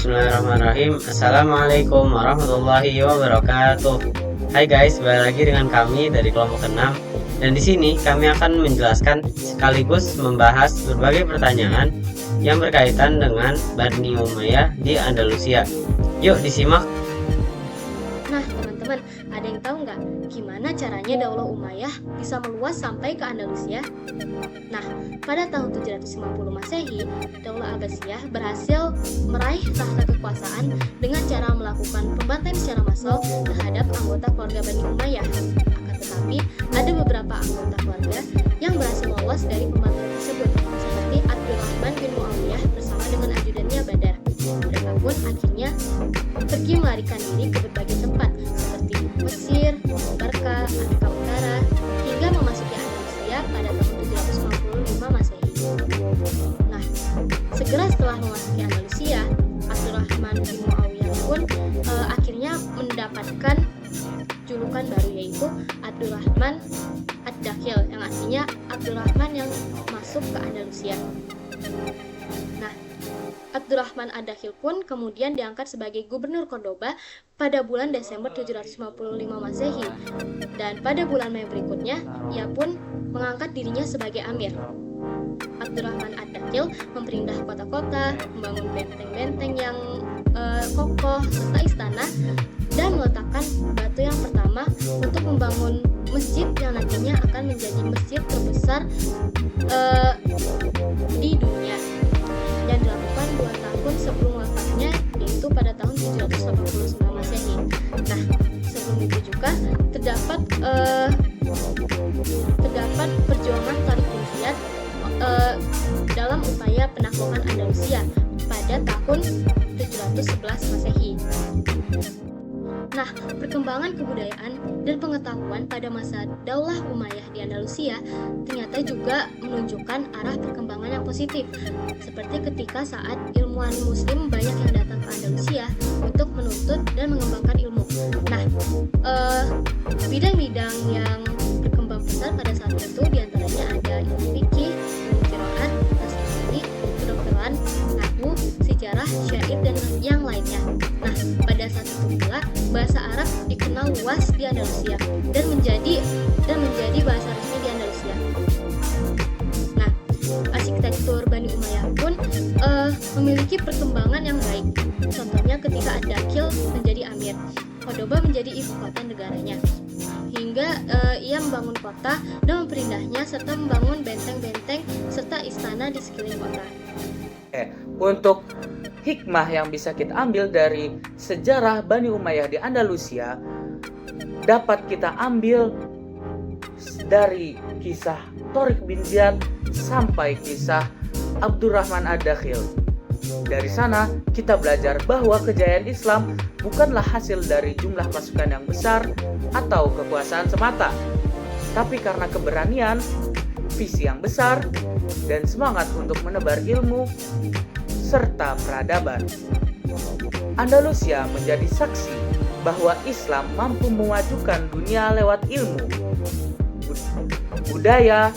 Bismillahirrahmanirrahim. Assalamualaikum warahmatullahi wabarakatuh. Hai guys, balik lagi dengan kami dari kelompok 6. Dan di sini kami akan menjelaskan sekaligus membahas berbagai pertanyaan yang berkaitan dengan Bani Umayyah di Andalusia. Yuk disimak. Nah, teman-teman, ada yang tahu nggak gimana caranya Daulah Umayyah bisa meluas sampai ke Andalusia? Nah, pada tahun 750 Masehi, Daulah Abbasiyah berhasil meraih tahta kekuasaan dengan cara melakukan pembantaian secara massal terhadap anggota keluarga Bani Umayyah. Akan tetapi, ada beberapa anggota keluarga yang berhasil lolos dari pembantaian tersebut, seperti Abdurrahman bin Muawiyah bersama dengan ajudannya Badar. Mereka pun akhirnya pergi melarikan diri ke berbagai tempat seperti Mesir, Barca, Afrika Utara, hingga memasuki Andalusia pada tahun 755 Masehi. Nah, segera setelah memasuki Andalusia, Abdurrahman bin Muawiyah pun akhirnya mendapatkan julukan baru, yaitu Abdurrahman Ad-Dakhil, yang artinya Abdurrahman yang masuk ke Andalusia. Nah, Abdurrahman Ad-Dakhil pun kemudian diangkat sebagai gubernur Cordoba pada bulan Desember 755 Masehi, dan pada bulan Mei berikutnya ia pun mengangkat dirinya sebagai amir. Abdurrahman Ad-Dakhil memperindah kota-kota, membangun benteng-benteng yang kokoh serta istana, dan meletakkan batu yang pertama untuk membangun masjid yang nantinya akan menjadi masjid terbesar di dunia, dan dilakukan 2 tahun sebelum wafatnya, yaitu pada tahun 789 Masehi. Nah, sebelum itu juga terdapat perjuangan Tariq bin Ziyad dalam upaya penaklukan Andalusia pada tahun 711 Masehi. Nah, perkembangan kebudayaan dan pengetahuan pada masa Daulah Umayyah di Andalusia ternyata juga menunjukkan arah perkembangan yang positif, seperti ketika saat ilmuwan muslim banyak yang datang ke Andalusia untuk menuntut dan mengembangkan ilmu. Nah, bidang-bidang yang berkembang pesat pada saat itu diantaranya ada ilmu fikih, ilmu qiraat, astronomi, kedokteran, nahwu, sejarah, syair, dan yang lainnya. Nah, pada saat itu pula bahasa Arab dikenal luas di Andalusia dan menjadi bahasa resmi di Andalusia. Nah, arsitektur Bani Umayyah pun memiliki perkembangan yang baik. Contohnya ketika Ad-Dakhil menjadi amir, Cordoba menjadi ibu kota negaranya, hingga ia membangun kota dan memperindahnya serta membangun benteng-benteng serta istana di sekeliling kota. Untuk hikmah yang bisa kita ambil dari sejarah Bani Umayyah di Andalusia dapat kita ambil dari kisah Tariq bin Ziyad sampai kisah Abdurrahman Ad-Dakhil. Dari sana kita belajar bahwa kejayaan Islam bukanlah hasil dari jumlah pasukan yang besar atau kekuasaan semata, tapi karena keberanian, visi yang besar, dan semangat untuk menebar ilmu serta peradaban. Andalusia menjadi saksi bahwa Islam mampu memajukan dunia lewat ilmu, budaya,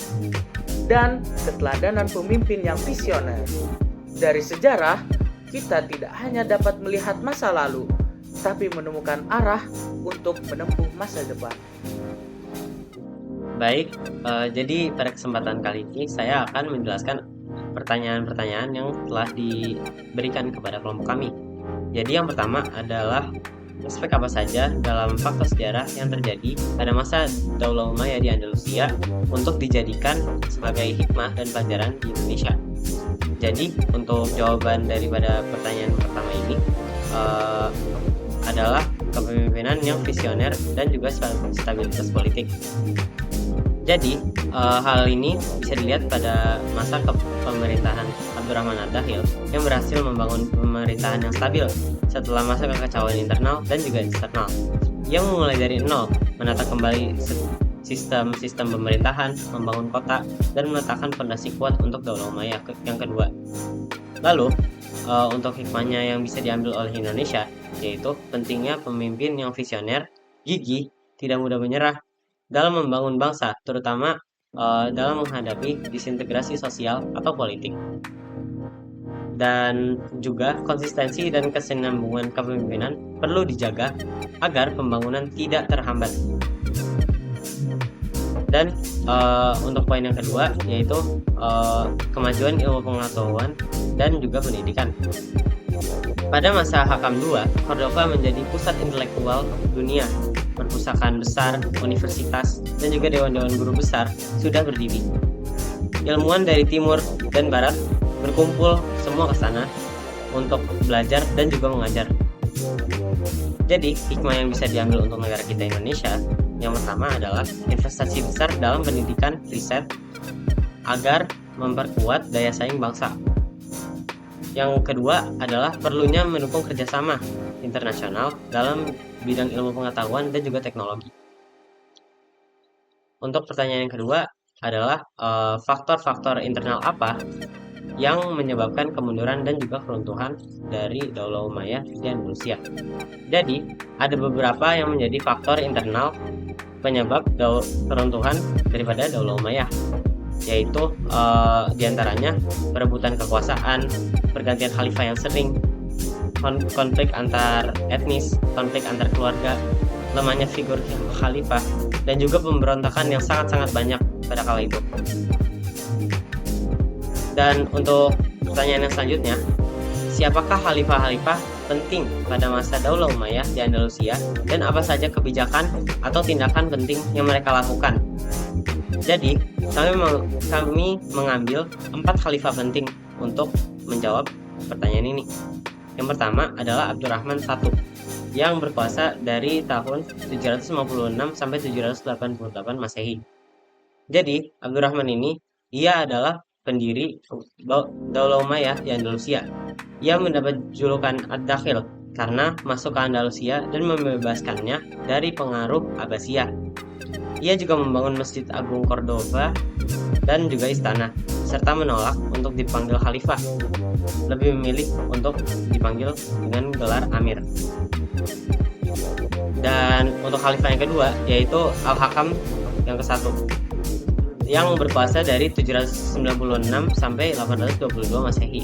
dan keteladanan pemimpin yang visioner. Dari sejarah, kita tidak hanya dapat melihat masa lalu, tapi menemukan arah untuk menempuh masa depan. Baik, jadi pada kesempatan kali ini saya akan menjelaskan pertanyaan-pertanyaan yang telah diberikan kepada kelompok kami. Jadi yang pertama adalah aspek apa saja dalam fakta sejarah yang terjadi pada masa Daulah Umayyah di Andalusia untuk dijadikan sebagai hikmah dan pelajaran di Indonesia. Jadi untuk jawaban daripada pertanyaan pertama ini adalah kepemimpinan yang visioner dan juga stabilitas politik. Jadi, hal ini bisa dilihat pada masa kepemerintahan Abdurrahman Ad-Dakhil yang berhasil membangun pemerintahan yang stabil setelah masa kekacauan internal dan juga eksternal. Yang memulai dari nol, menata kembali sistem pemerintahan, membangun kota, dan meletakkan fondasi kuat untuk Daulah Umayyah yang kedua. Lalu, untuk hikmahnya yang bisa diambil oleh Indonesia, yaitu pentingnya pemimpin yang visioner, gigih, tidak mudah menyerah, dalam membangun bangsa, terutama dalam menghadapi disintegrasi sosial atau politik. dan juga konsistensi dan kesinambungan kepemimpinan perlu dijaga agar pembangunan tidak terhambat. Dan untuk poin yang kedua yaitu kemajuan ilmu pengetahuan dan juga pendidikan. Pada masa Hakam II, Cordova menjadi pusat intelektual dunia. Perpustakaan besar, universitas, dan juga dewan-dewan guru besar sudah berdiri. Ilmuwan dari timur dan barat berkumpul semua ke sana untuk belajar dan juga mengajar. Jadi, hikmah yang bisa diambil untuk negara kita Indonesia, yang pertama adalah investasi besar dalam pendidikan riset agar memperkuat daya saing bangsa. Yang kedua adalah perlunya mendukung kerjasama internasional dalam bidang ilmu pengetahuan dan juga teknologi. Untuk pertanyaan yang kedua adalah faktor-faktor internal apa yang menyebabkan kemunduran dan juga keruntuhan dari Daulah Umayyah di Andalusia. Jadi, ada beberapa yang menjadi faktor internal penyebab keruntuhan daripada Daulah Umayyah, yaitu diantaranya perebutan kekuasaan, pergantian khalifah yang sering, konflik antar etnis, konflik antar keluarga, lemahnya figur khalifah, dan juga pemberontakan yang sangat-sangat banyak pada kala itu. Dan untuk pertanyaan yang selanjutnya, siapakah khalifah-khalifah penting pada masa Daulah Umayyah di Andalusia dan apa saja kebijakan atau tindakan penting yang mereka lakukan? Jadi, kami mengambil 4 khalifah penting untuk menjawab pertanyaan ini. Yang pertama adalah Abdurrahman I yang berkuasa dari tahun 756 sampai 788 Masehi. Jadi, Abdurrahman ini ia adalah pendiri Daulah Umayyah di Andalusia. Ia mendapat julukan Ad-Dakhil karena masuk ke Andalusia dan membebaskannya dari pengaruh Abbasiyah. Ia juga membangun Masjid Agung Cordova dan juga istana, serta menolak untuk dipanggil khalifah, lebih memilih untuk dipanggil dengan gelar Amir. Dan untuk khalifah yang kedua yaitu Al-Hakam yang ke-1 yang berkuasa dari 796 sampai 822 Masehi.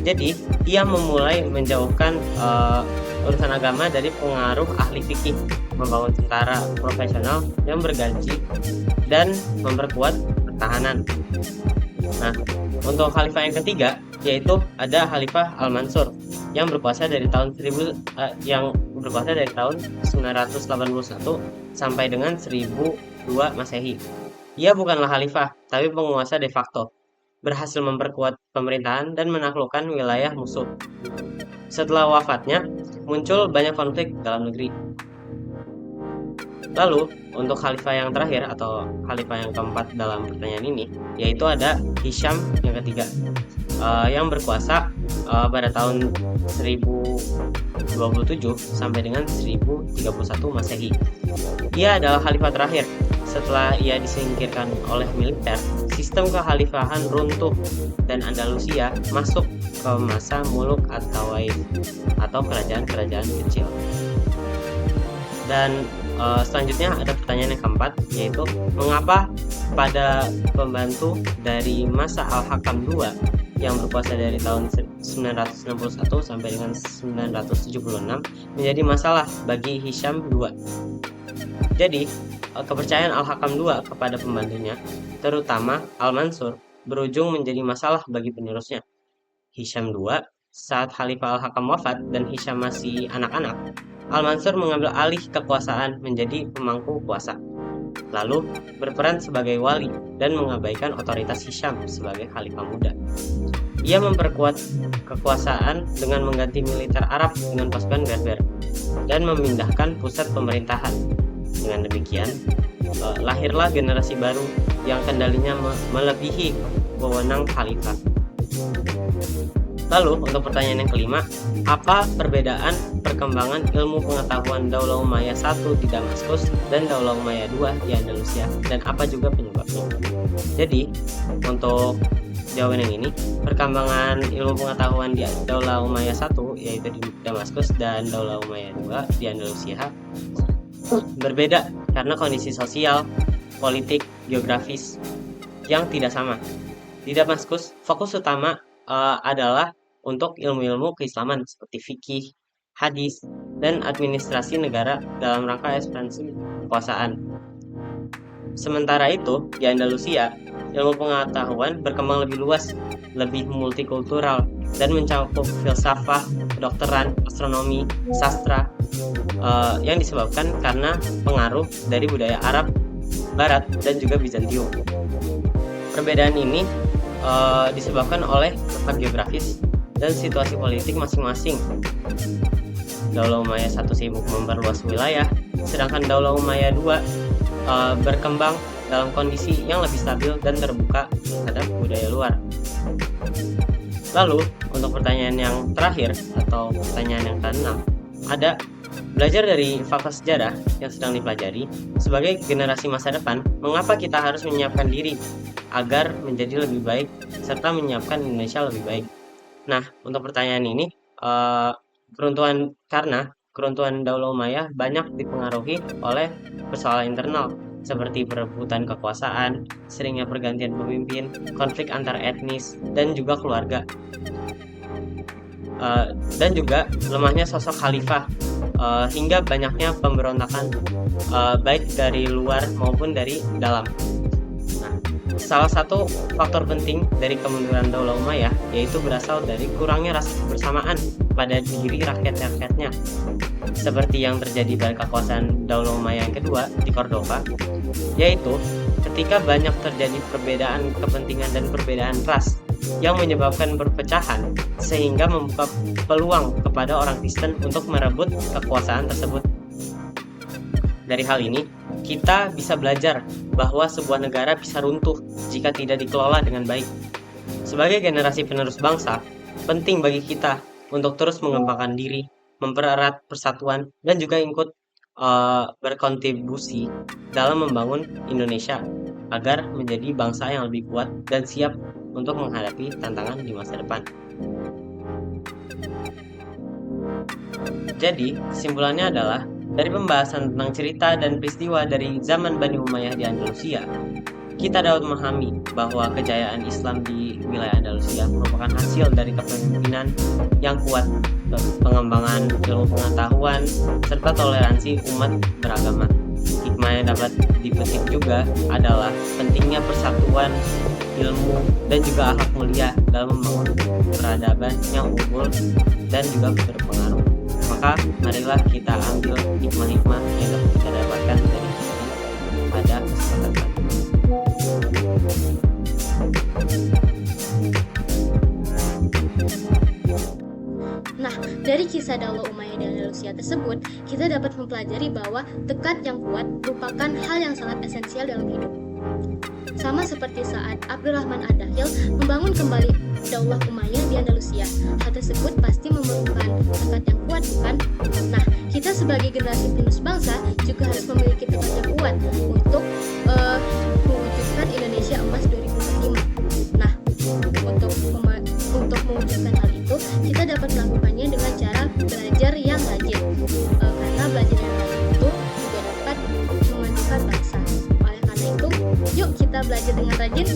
Jadi, ia memulai menjauhkan urusan agama dari pengaruh ahli fikih, membangun tentara profesional yang bergaji, dan memperkuat pertahanan. Nah, untuk khalifah yang ketiga yaitu ada Khalifah Al-Mansur yang berkuasa dari tahun 981 sampai dengan 1002 Masehi. Ia bukanlah khalifah, tapi penguasa de facto, berhasil memperkuat pemerintahan dan menaklukkan wilayah musuh. Setelah wafatnya, muncul banyak konflik dalam negeri. Lalu, untuk khalifah yang terakhir atau khalifah yang keempat dalam pertanyaan ini, yaitu ada Hisham yang ketiga, yang berkuasa pada tahun 1027 sampai dengan 1031 Masehi. Ia adalah khalifah terakhir. Setelah ia disingkirkan oleh militer, sistem kekhalifahan runtuh dan Andalusia masuk ke masa Muluk at-Tawaif atau kerajaan-kerajaan kecil. Dan selanjutnya ada pertanyaan yang keempat, yaitu mengapa pada pembantu dari masa Al-Hakam II yang berkuasa dari tahun 961 sampai dengan 976 menjadi masalah bagi Hisham II. Jadi, kepercayaan Al-Hakam II kepada pembantunya, terutama Al-Mansur, berujung menjadi masalah bagi penerusnya. Hisham II, saat Khalifah Al-Hakam wafat dan Hisham masih anak-anak, Al-Mansur mengambil alih kekuasaan menjadi pemangku kuasa, lalu berperan sebagai wali dan mengabaikan otoritas Hisham sebagai khalifah muda. Ia memperkuat kekuasaan dengan mengganti militer Arab dengan pasukan Berber dan memindahkan pusat pemerintahan. Dengan demikian, lahirlah generasi baru yang kendalinya melebihi wewenang khalifah. Lalu, untuk pertanyaan yang kelima, apa perbedaan perkembangan ilmu pengetahuan Daulah Umayyah I di Damaskus dan Daulah Umayyah II di Andalusia, dan apa juga penyebabnya? Jadi, untuk jawaban yang ini, perkembangan ilmu pengetahuan di Daulah Umayyah I yaitu di Damaskus dan Daulah Umayyah II di Andalusia berbeda karena kondisi sosial, politik, geografis yang tidak sama. Di Damaskus, fokus utama adalah untuk ilmu-ilmu keislaman seperti fikih, hadis, dan administrasi negara dalam rangka ekspansi kekuasaan. Sementara itu, di Andalusia, ilmu pengetahuan berkembang lebih luas, lebih multikultural, dan mencakup filsafat, kedokteran, astronomi, sastra, yang disebabkan karena pengaruh dari budaya Arab, Barat, dan juga Bizantium. Perbedaan ini disebabkan oleh tempat geografis dan situasi politik masing-masing. Daulah Umayyah I sibuk memperluas wilayah, sedangkan Daulah Umayyah II berkembang dalam kondisi yang lebih stabil dan terbuka terhadap budaya luar. Lalu, untuk pertanyaan yang terakhir atau pertanyaan yang keenam, ada belajar dari fakta sejarah yang sedang dipelajari sebagai generasi masa depan, mengapa kita harus menyiapkan diri agar menjadi lebih baik serta menyiapkan Indonesia lebih baik. Nah, untuk pertanyaan ini, keruntuhan Daulah Umayyah banyak dipengaruhi oleh persoalan internal seperti perebutan kekuasaan, seringnya pergantian pemimpin, konflik antar etnis, dan juga keluarga. Dan juga lemahnya sosok khalifah, hingga banyaknya pemberontakan baik dari luar maupun dari dalam. Nah, salah satu faktor penting dari kemunduran Daulah Umayyah yaitu berasal dari kurangnya rasa kebersamaan pada diri rakyat-rakyatnya, seperti yang terjadi pada kekuasaan Daulah Umayyah yang kedua di Cordova, yaitu ketika banyak terjadi perbedaan kepentingan dan perbedaan ras yang menyebabkan perpecahan sehingga membuka peluang kepada orang Kristen untuk merebut kekuasaan tersebut. Dari hal ini, kita bisa belajar bahwa sebuah negara bisa runtuh jika tidak dikelola dengan baik. Sebagai generasi penerus bangsa, penting bagi kita untuk terus mengembangkan diri, mempererat persatuan, dan juga ikut berkontribusi dalam membangun Indonesia agar menjadi bangsa yang lebih kuat dan siap untuk menghadapi tantangan di masa depan. Jadi, kesimpulannya adalah dari pembahasan tentang cerita dan peristiwa dari zaman Bani Umayyah di Andalusia, kita dapat memahami bahwa kejayaan Islam di wilayah Andalusia merupakan hasil dari kepemimpinan yang kuat, pengembangan ilmu pengetahuan, serta toleransi umat beragama. Hikmah yang dapat dipetik juga adalah pentingnya persatuan, ilmu, dan juga akhlak mulia dalam membangun peradaban yang unggul dan juga berpengaruh. Maka marilah kita ambil hikmah-hikmah yang dapat kita dapatkan dari pada kesempatan kali ini. Nah, dari kisah Daulah Umayyah di Andalusia tersebut, kita dapat mempelajari bahwa tekad yang kuat merupakan hal yang sangat esensial dalam hidup. Sama seperti saat Abdurrahman Ad-Dakhil membangun kembali Daulah Umayyah di Andalusia, hal tersebut pasti memerlukan tekad yang kuat, bukan? Nah, kita sebagai generasi penerus bangsa juga harus memiliki tekad yang kuat untuk mewujudkan Indonesia Emas 2045. Nah, untuk mewujudkan hal itu, kita dapat melakukannya dengan cara belajar yang rajin, karena belajar yang rajin itu juga dapat memajukan bangsa. Oleh karena itu, yuk kita belajar dengan rajin.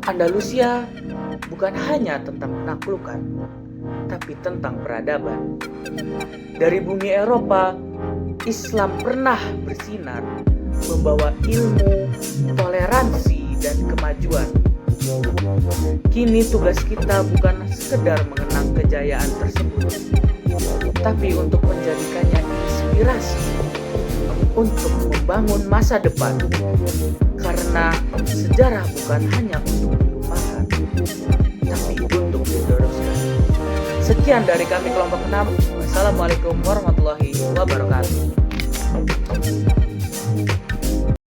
Andalusia bukan hanya tentang penaklukan, tapi tentang peradaban. Dari bumi Eropa, Islam pernah bersinar, membawa ilmu, toleransi, dan kemajuan. Kini tugas kita bukan sekedar mengenang kejayaan tersebut, tapi untuk menjadikannya inspirasi untuk membangun masa depan. Karena sejarah bukan hanya untuk dilupakan, tapi untuk diteruskan. Sekian dari kami kelompok 6. Wassalamualaikum warahmatullahi wabarakatuh.